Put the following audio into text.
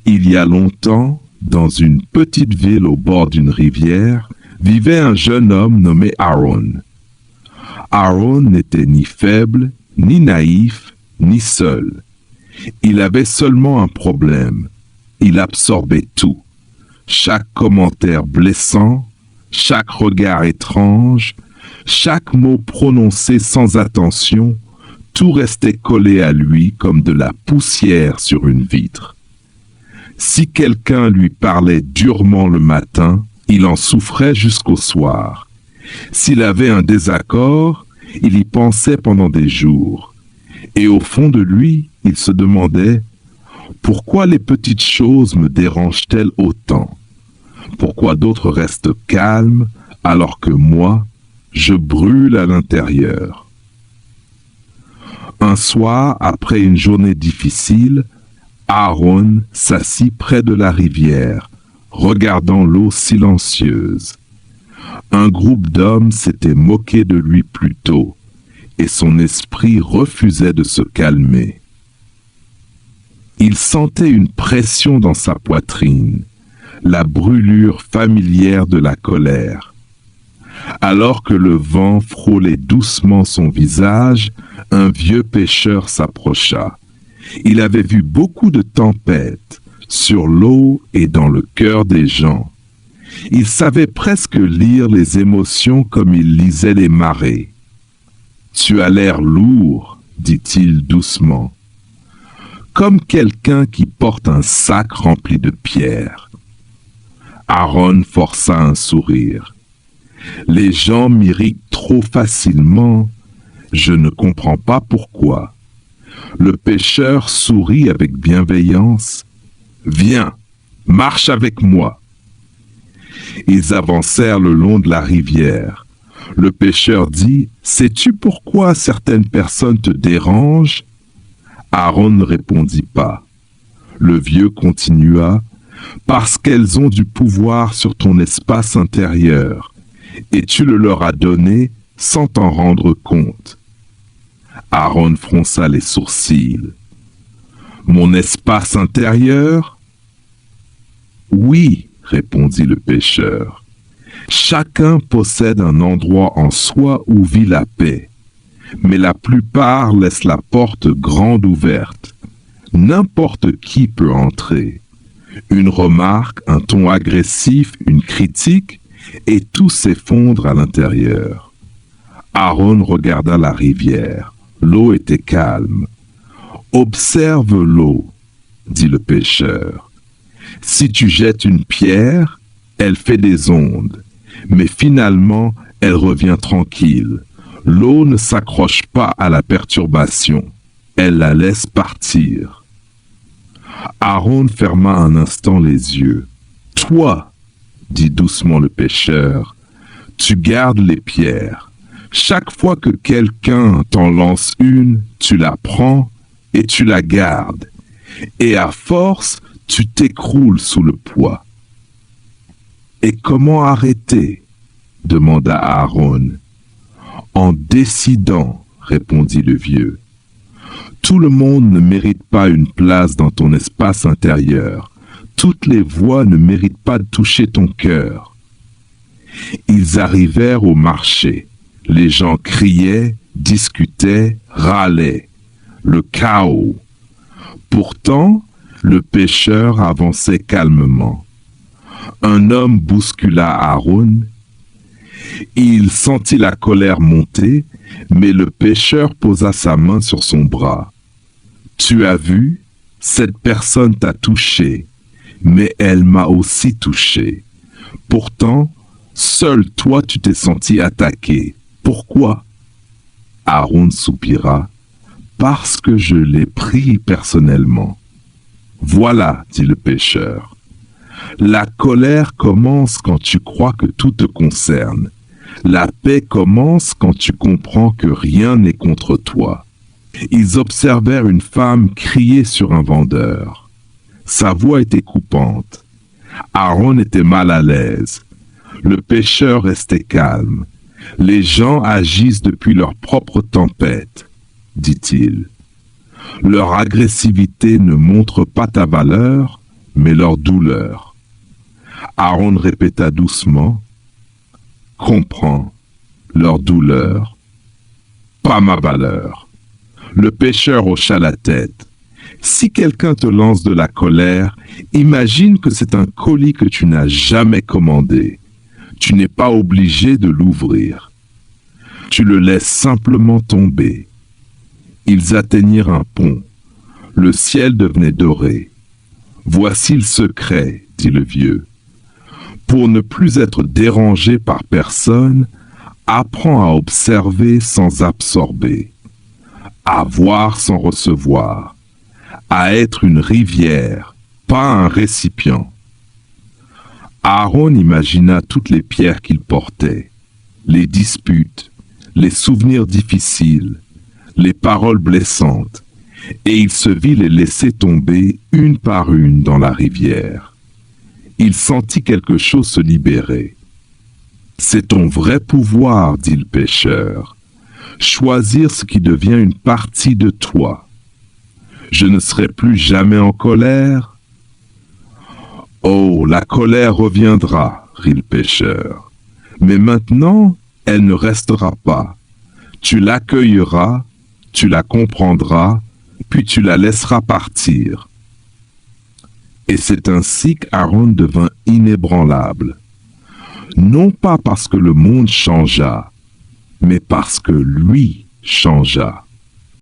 Il y a longtemps, dans une petite ville au bord d'une rivière, vivait un jeune homme nommé Aaron. Aaron n'était ni faible, ni naïf, ni seul. Il avait seulement un problème. Il absorbait tout. Chaque commentaire blessant, chaque regard étrange, chaque mot prononcé sans attention, tout restait collé à lui comme de la poussière sur une vitre. Si quelqu'un lui parlait durement le matin, il en souffrait jusqu'au soir. S'il avait un désaccord, il y pensait pendant des jours. Et au fond de lui, il se demandait « Pourquoi les petites choses me dérangent-elles autant? Pourquoi d'autres restent calmes alors que moi, je brûle à l'intérieur ?» Un soir, après une journée difficile, Aaron s'assit près de la rivière, regardant l'eau silencieuse. Un groupe d'hommes s'était moqué de lui plus tôt, et son esprit refusait de se calmer. Il sentait une pression dans sa poitrine, la brûlure familière de la colère. Alors que le vent frôlait doucement son visage, un vieux pêcheur s'approcha. Il avait vu beaucoup de tempêtes sur l'eau et dans le cœur des gens. Il savait presque lire les émotions comme il lisait les marées. « Tu as l'air lourd, dit-il doucement, comme quelqu'un qui porte un sac rempli de pierres. » Aaron força un sourire. « Les gens m'irritent trop facilement. Je ne comprends pas pourquoi. » Le pêcheur sourit avec bienveillance. « Viens, marche avec moi. » Ils avancèrent le long de la rivière. Le pêcheur dit « Sais-tu pourquoi certaines personnes te dérangent ?» Aaron ne répondit pas. Le vieux continua « Parce qu'elles ont du pouvoir sur ton espace intérieur, et tu le leur as donné sans t'en rendre compte. » Aaron fronça les sourcils. « Mon espace intérieur ?» « Oui, » répondit le pêcheur. « Chacun possède un endroit en soi où vit la paix, mais la plupart laissent la porte grande ouverte. N'importe qui peut entrer. Une remarque, un ton agressif, une critique, et tout s'effondre à l'intérieur. » Aaron regarda la rivière. L'eau était calme. « Observe l'eau, » dit le pêcheur. « Si tu jettes une pierre, elle fait des ondes, mais finalement, elle revient tranquille. L'eau ne s'accroche pas à la perturbation, elle la laisse partir. » Aaron ferma un instant les yeux. « Toi, » dit doucement le pêcheur, « tu gardes les pierres. Chaque fois que quelqu'un t'en lance une, tu la prends et tu la gardes. Et à force, tu t'écroules sous le poids. »« Et comment arrêter ?» demanda Aaron. « En décidant, » répondit le vieux. « Tout le monde ne mérite pas une place dans ton espace intérieur. Toutes les voix ne méritent pas de toucher ton cœur. » Ils arrivèrent au marché. Les gens criaient, discutaient, râlaient. Le chaos. Pourtant, le pêcheur avançait calmement. Un homme bouscula Aaron. Il sentit la colère monter, mais le pêcheur posa sa main sur son bras. « Tu as vu, cette personne t'a touché, mais elle m'a aussi touché. Pourtant, seul toi tu t'es senti attaqué. Pourquoi ?» Aaron soupira. « Parce que je l'ai pris personnellement. » « Voilà, » dit le pêcheur. « La colère commence quand tu crois que tout te concerne. La paix commence quand tu comprends que rien n'est contre toi. » Ils observèrent une femme crier sur un vendeur. Sa voix était coupante. Aaron était mal à l'aise. Le pêcheur restait calme. « Les gens agissent depuis leur propre tempête, » dit-il. « Leur agressivité ne montre pas ta valeur, mais leur douleur. Aaron répéta doucement, « Comprends leur douleur, pas ma valeur. » Le pêcheur hocha la tête. Si quelqu'un te lance de la colère, imagine que c'est un colis que tu n'as jamais commandé. Tu n'es pas obligé de l'ouvrir. Tu le laisses simplement tomber. Ils atteignirent un pont. Le ciel devenait doré. « Voici le secret, dit le vieux. Pour ne plus être dérangé par personne, apprends à observer sans absorber, à voir sans recevoir, à être une rivière, pas un récipient. » Aaron imagina toutes les pierres qu'il portait, les disputes, les souvenirs difficiles, les paroles blessantes, et il se vit les laisser tomber une par une dans la rivière. Il sentit quelque chose se libérer. « C'est ton vrai pouvoir, dit le pêcheur, choisir ce qui devient une partie de toi. Je ne serai plus jamais en colère. » « Oh, la colère reviendra, rit le pêcheur, mais maintenant, elle ne restera pas. Tu l'accueilleras, tu la comprendras, puis tu la laisseras partir. » Et c'est ainsi qu'Aaron devint inébranlable, non pas parce que le monde changea, mais parce que lui changea.